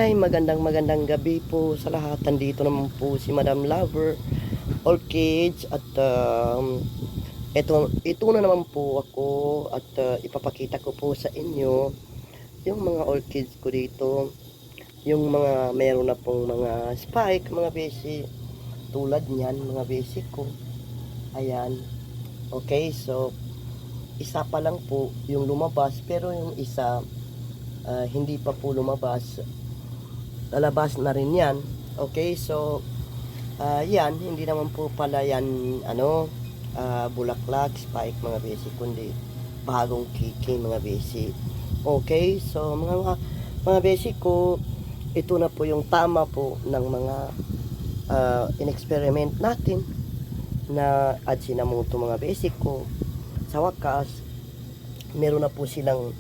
Hi, magandang gabi po sa lahat. Nandito naman po si Madam Lover Orchids at ito na naman po ako at ipapakita ko po sa inyo yung mga orchids ko dito. Yung mga meron na pong mga spike, mga besi tulad niyan, mga besi ko. Ayan. Okay, so isa pa lang po yung lumabas pero yung isa hindi pa po lumabas. Lalabas na rin yan. Okay, so yan, hindi naman po pala yan bulaklak, spike mga besi, kundi bagong kiki mga besi. Okay, so mga besi ko, ito na po yung tama po ng mga in-experiment natin na Ajinomoto mga besi ko. Sa wakas, meron na po silang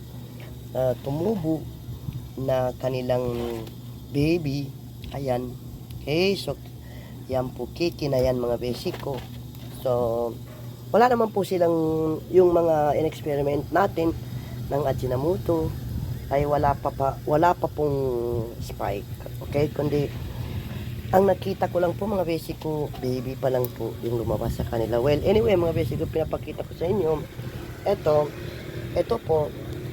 tumubo na kanilang baby. Ayan. Okay, so yan po kiki na yan mga basic ko. So wala naman po silang yung mga in-experiment natin ng Ajinomoto ay wala pa pong spike. Okay, kundi ang nakita ko lang po mga basic ko, baby pa lang po yung lumabas sa kanila. Well, anyway mga basic ko, pinapakita ko sa inyo. Ito po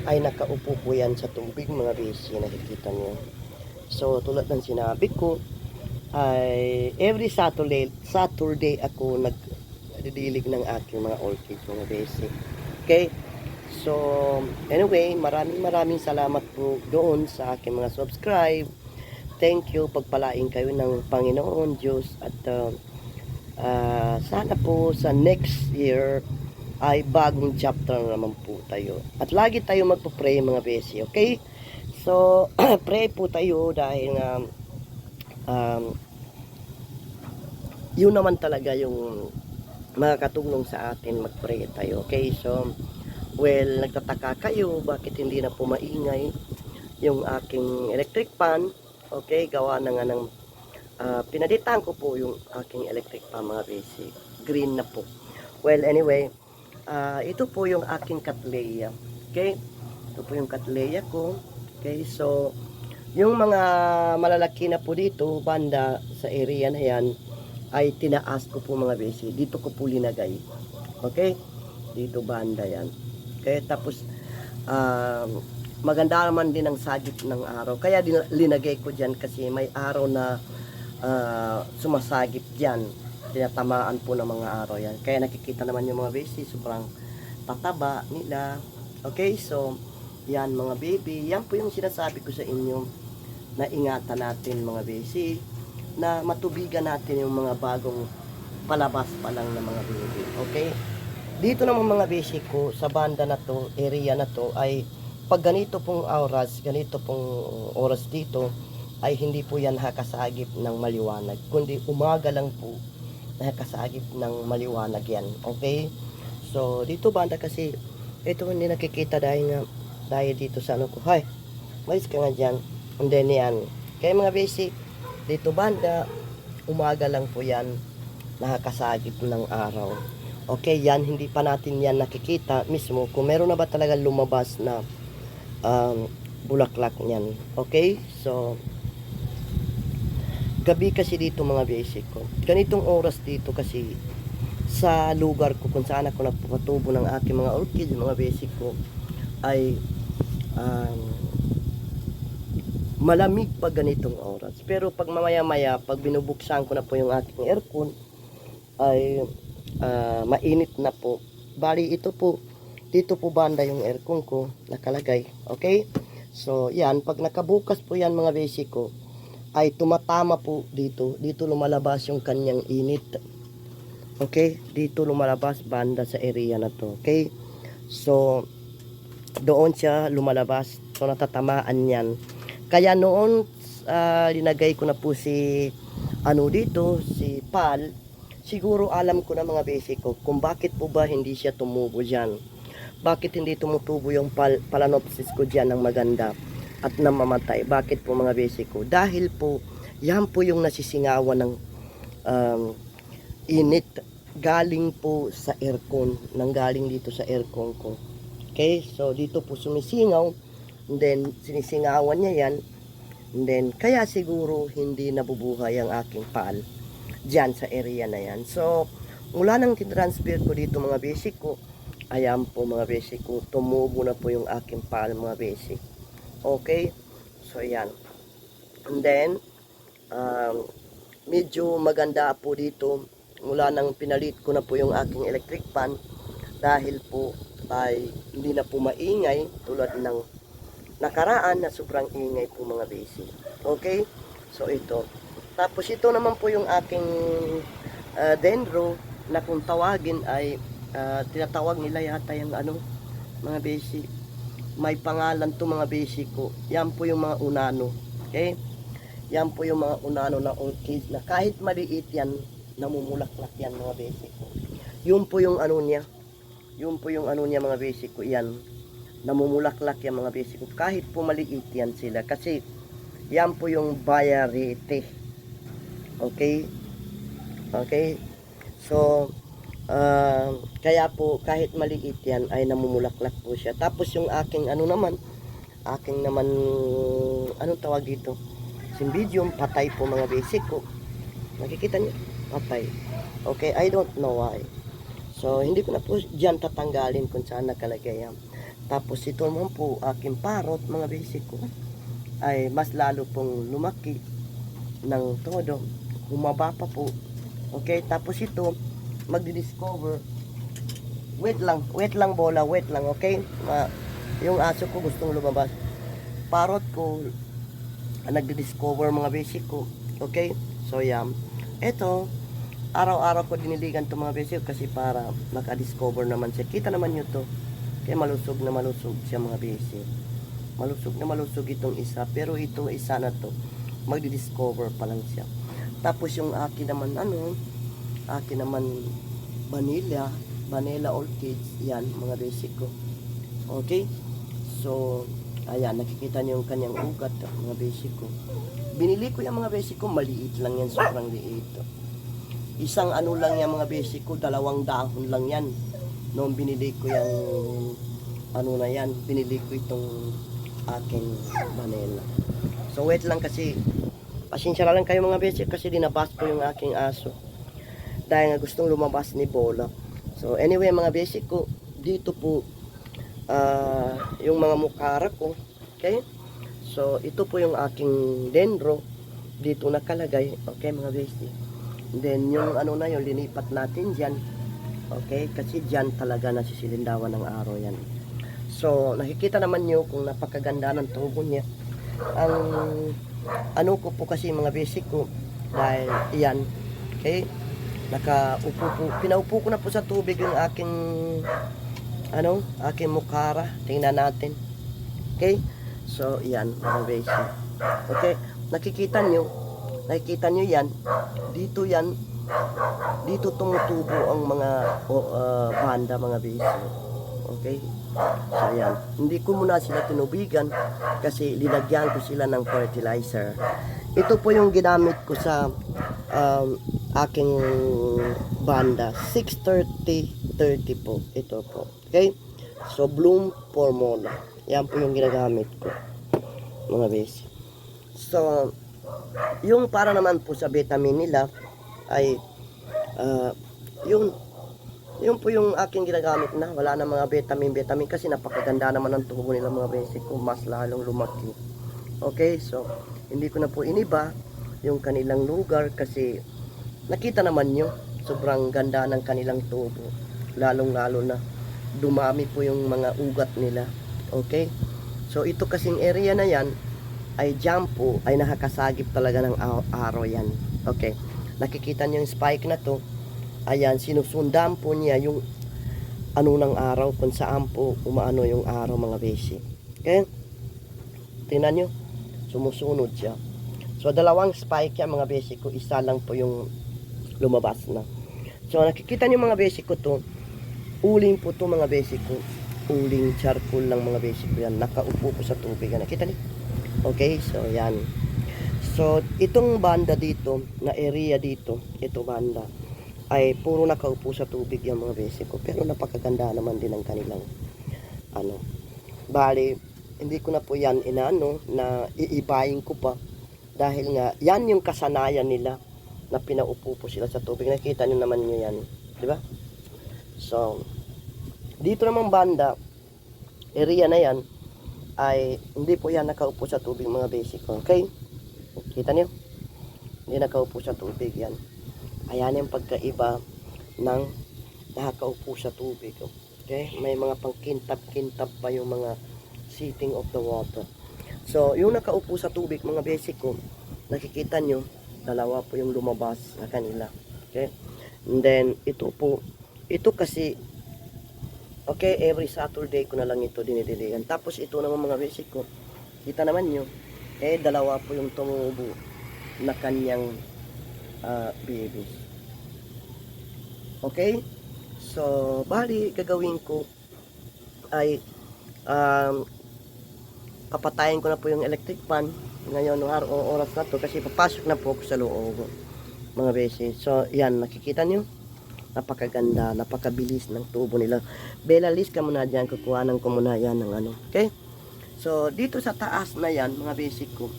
ay nakaupo po yan sa tubig mga basic, nakikita niyo. So, tulad ng sinabi ko, ay every Saturday ako nagdidilig ng aking mga orchids, mga basic. Okay? So, anyway, maraming salamat po doon sa aking mga subscribe. Thank you, pagpalain kayo ng Panginoon Diyos at sana po sa next year ay bagong chapter na naman po tayo. At lagi tayo magpo-pray mga basic, okay? So, pray po tayo dahil yun naman talaga yung makakatulong sa atin, mag-pray tayo. Okay, so, well, nagtataka kayo, bakit hindi na po maingay yung aking electric fan. Okay, gawa na nga ng pinaditan ko po yung aking electric fan mga basic. Green na po. Well, anyway, ito po yung aking Cattleya. Okay, ito po yung Cattleya ko. Okay, so yung mga malalaki na po dito, banda sa area na yan, ay tinaas ko po mga besi. Dito ko po linagay. Okay, dito banda yan. Okay, tapos maganda naman din ang sagip ng araw. Kaya linagay ko dyan kasi may araw na sumasagip dyan. Tinatamaan po ng mga araw yan. Kaya nakikita naman yung mga besi, sobrang tataba nila. Okay, so yan mga baby, yan po yung sinasabi ko sa inyo na ingatan natin mga besi, na matubigan natin yung mga bagong palabas pa lang na mga baby. Okay, dito naman mga besi ko sa banda na to, area na to, ay pag ganito pong oras dito ay hindi po yan nakasagip ng maliwanag, kundi umaga lang po nakasagip ng maliwanag yan. Okay, so dito banda kasi ito hindi nakikita dahil dito sa ano ko. Hay, malis ka nga dyan. And then yan. Kaya mga basic, dito banda, umaga lang po yan, nakakasagip ng araw. Okay, yan, hindi pa natin yan nakikita mismo kung meron na ba talaga lumabas na bulaklak niyan. Okay, so gabi kasi dito mga basic ko. Ganitong oras dito kasi sa lugar ko kung saan ako nagpapatubo ng aking mga orchids, mga basic ko, ay malamig pag ganitong oras. Pero pag mamaya-maya, pag binubuksan ko na po yung ating aircon, ay mainit na po. Bali, ito po, dito po banda yung aircon ko nakalagay. Okay? So, yan, pag nakabukas po yan mga basic ko, ay tumatama po dito. Dito lumalabas yung kanyang init. Okay? Dito lumalabas banda sa area na to. Okay? So, doon siya lumalabas. So, natatamaan yan. Kaya noon, linagay ko na po si si Pal. Siguro alam ko na mga basic ko kung bakit po ba hindi siya tumubo dyan. Bakit hindi tumutubo yung Phalaenopsis ko dyan ng maganda at namamatay. Bakit po mga basic ko? Dahil po, yan po yung nasisingawan ng init. Galing po sa aircon. Nanggaling dito sa aircon ko. Okay, so dito po sumisingaw, and then sinisingawan niya yan, And then, kaya siguro hindi nabubuhay ang aking pal dyan sa area na yan. So, mula nang tinransfer ko dito mga basic ko, ayan po mga basic ko, tumubo na po yung aking pal mga basic. Okay? So, yan. And then, medyo maganda po dito mula nang pinalit ko na po yung aking electric fan dahil po ay hindi na po maingay tulad ng nakaraan na sobrang ingay po mga basic. Okay? So, ito. Tapos, ito naman po yung aking dendro na kung tawagin ay tinatawag nila yata yung mga basic. May pangalan to mga basic ko. Yan po yung mga unano. Okay? Yan po yung mga unano na orchids na kahit maliit yan, namumulaklak yan mga basic ko. Yun po yung niya. Yun po yung niya mga basic ko. Yan. Namumulaklak yan mga basic ko. Kahit po maliit yan sila. Kasi yan po yung variety. Okay? Okay? So, kaya po kahit maliit yan ay namumulaklak po siya. Tapos yung aking naman, anong tawag dito? Symbidium, patay po mga basic ko. Nakikita niyo? Patay. Okay, I don't know why. So, hindi ko na po dyan tatanggalin kung saan nakalagay yan. Tapos ito naman po, aking parrot, mga basic ko, ay mas lalo pong lumaki ng todo. Humaba pa po. Okay, tapos ito, magdi-discover. Wait lang bola, wait lang, okay? Yung aso ko gustong lumabas. Parrot ko, nagdi-discover mga basic ko. Okay? So, yan. Ito, araw-araw ko diniligan to mga basic kasi para maka-discover naman siya. Kita naman nyo to. Kaya malusog na malusog siya mga basic. Malusog na malusog itong isa. Pero itong isa na to, magdi-discover pa lang siya. Tapos yung akin naman vanilla orchids, yan mga basic ko. Okay? So, ayan, nakikita niyo yung kanyang ugat, mga basic ko. Binili ko yung mga basic ko, maliit lang yan, sobrang liit. Isang lang yan mga basic ko, 2 dahon lang yan. Noong binili ko yung na yan, binili ko itong aking vanilla. So, wait lang kasi pasensya na lang kayo mga basic kasi dinabas ko yung aking aso dahil nga gustong lumabas ni Bola. So anyway mga basic ko, dito po yung mga mukara ko. Okay? So ito po yung aking dendro dito nakalagay. Okay mga basic. Then yung na yung linipat natin dyan. Okay? Kasi dyan talaga nasisilindawan ng araw yan. So nakikita naman nyo kung napakaganda ng tubo niya. Ang ko po kasi mga basic ko dahil yan, okay, nakaupo po, pinaupo ko na po sa tubig yung aking aking mukara. Tingnan natin. Okay, so yan mga basic. Okay, nakikita nyo yan, dito tumutubo ang mga banda mga basic. Okay, so yan, hindi ko muna sila tinubigan kasi linagyan ko sila ng fertilizer. Ito po yung ginamit ko sa aking banda, 630-30 po, ito po. Okay, so bloom formula, yan po yung ginagamit ko mga basic. So yung para naman po sa vitamin nila ay yun po yung aking ginagamit na wala na mga vitamin kasi napakaganda naman ng tubo nila mga basic ko, mas lalong lumaki. Okay, so hindi ko na po iniba yung kanilang lugar kasi nakita naman nyo sobrang ganda ng kanilang tubo, lalong lalo na dumami po yung mga ugat nila. Okay, so ito kasing area na yan ay dyan po ay nakakasagip talaga ng araw yan. Okay, nakikita nyo yung spike na to. Ayan, sinusundan po niya yung ng araw kung saan po umaano yung araw mga basic. Okay? Tingnan nyo. Sumusunod siya. So, 2 spike yan mga basic ko. Isa lang po yung lumabas na. So, nakikita nyo mga basic ko to. Uling po to mga basic ko. Uling charcoal lang mga basic ko yan. Nakaupo po sa tubig. Nakita niyo? Okay? So, yan. So, itong banda dito, na area dito, ito banda, ay puro nakaupo sa tubig yung mga basic ko. Pero napakaganda naman din ang kanilang bali, hindi ko na po yan na iibayin ko pa Dahil nga, yan yung kasanayan nila na pinaupo po sila sa tubig. Nakita nyo naman nyo yan. Di ba? So, dito namang banda, area na yan, ay hindi po yan nakaupo sa tubig mga basic. Okay? Kita nyo? Hindi nakaupo sa tubig yan. Ayan yung pagkaiba ng nakaupo sa tubig. Okay? May mga pangkintab-kintab pa yung mga sitting of the water. So, yung nakaupo sa tubig, mga basic ko, nakikita nyo, dalawa po yung lumabas sa kanila. Okay? And then, ito kasi, okay, every Saturday ko na lang ito dinidiligan. Tapos, ito naman mga basic ko, kita naman nyo, dalawa po yung tumubo na kanyang babies. Okay? So, bali, gagawin ko ay, papatayin ko na po yung electric fan ngayon ng oras na to kasi papasok na po ako sa loob mga beses. So yan, nakikita nyo, napakaganda, napakabilis ng tubo nila. Belalis ka muna dyan, kukuhanan ko muna yan ng ano. Okay, so dito sa taas na yan mga basic ko,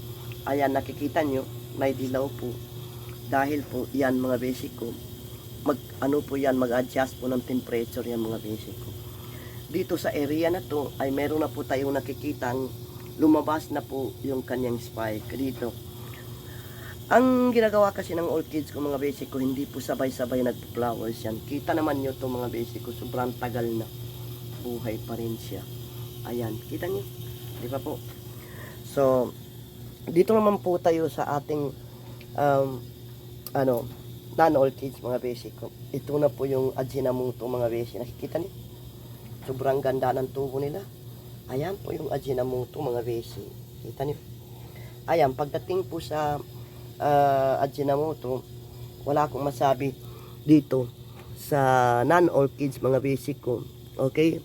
ayan, nakikita nyo may dilaw po dahil po yan mga basic ko, mag-adjust po ng temperature yan mga basic ko. Dito sa area na to ay meron na po tayong nakikitang lumabas na po yung kanyang spike dito. Ang ginagawa kasi ng orchids ko mga basic ko, hindi po sabay-sabay nagpo-flowers yan. Kita naman nyo to mga basic ko, sobrang tagal na buhay pa rin siya. Ayan, kita nyo, di ba po? So, dito naman po tayo sa ating non-orchids mga basic ko. Ito na po yung Ajinomoto mga basic. Nakikita nyo, sobrang ganda ng tubo nila. Ayan po yung Ajinomoto mga basic. Kita niyo. Ayan, pagdating po sa Ajinomoto, wala akong masabi dito sa non-orchids mga basic ko. Okay?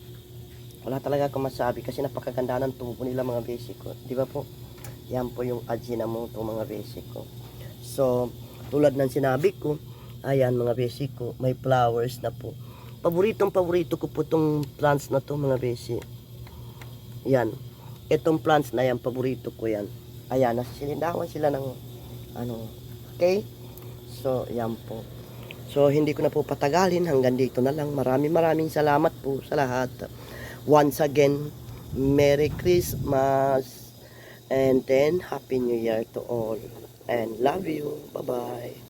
Wala talaga akong masabi kasi napakaganda ng tubo nila mga basic ko. Di ba po? Yan po yung Ajinomoto mga basic ko. So, tulad ng sinabi ko, ayan mga basic ko, may flowers na po. Paborito ko po itong plants na to mga basic. Yan. Itong plants na yan, paborito ko yan. Ayan, nasisilindawan sila ng okay? So, yan po. So, hindi ko na po patagalin. Hanggang dito na lang. Maraming salamat po sa lahat. Once again, Merry Christmas. And then, Happy New Year to all. And love you. Bye-bye.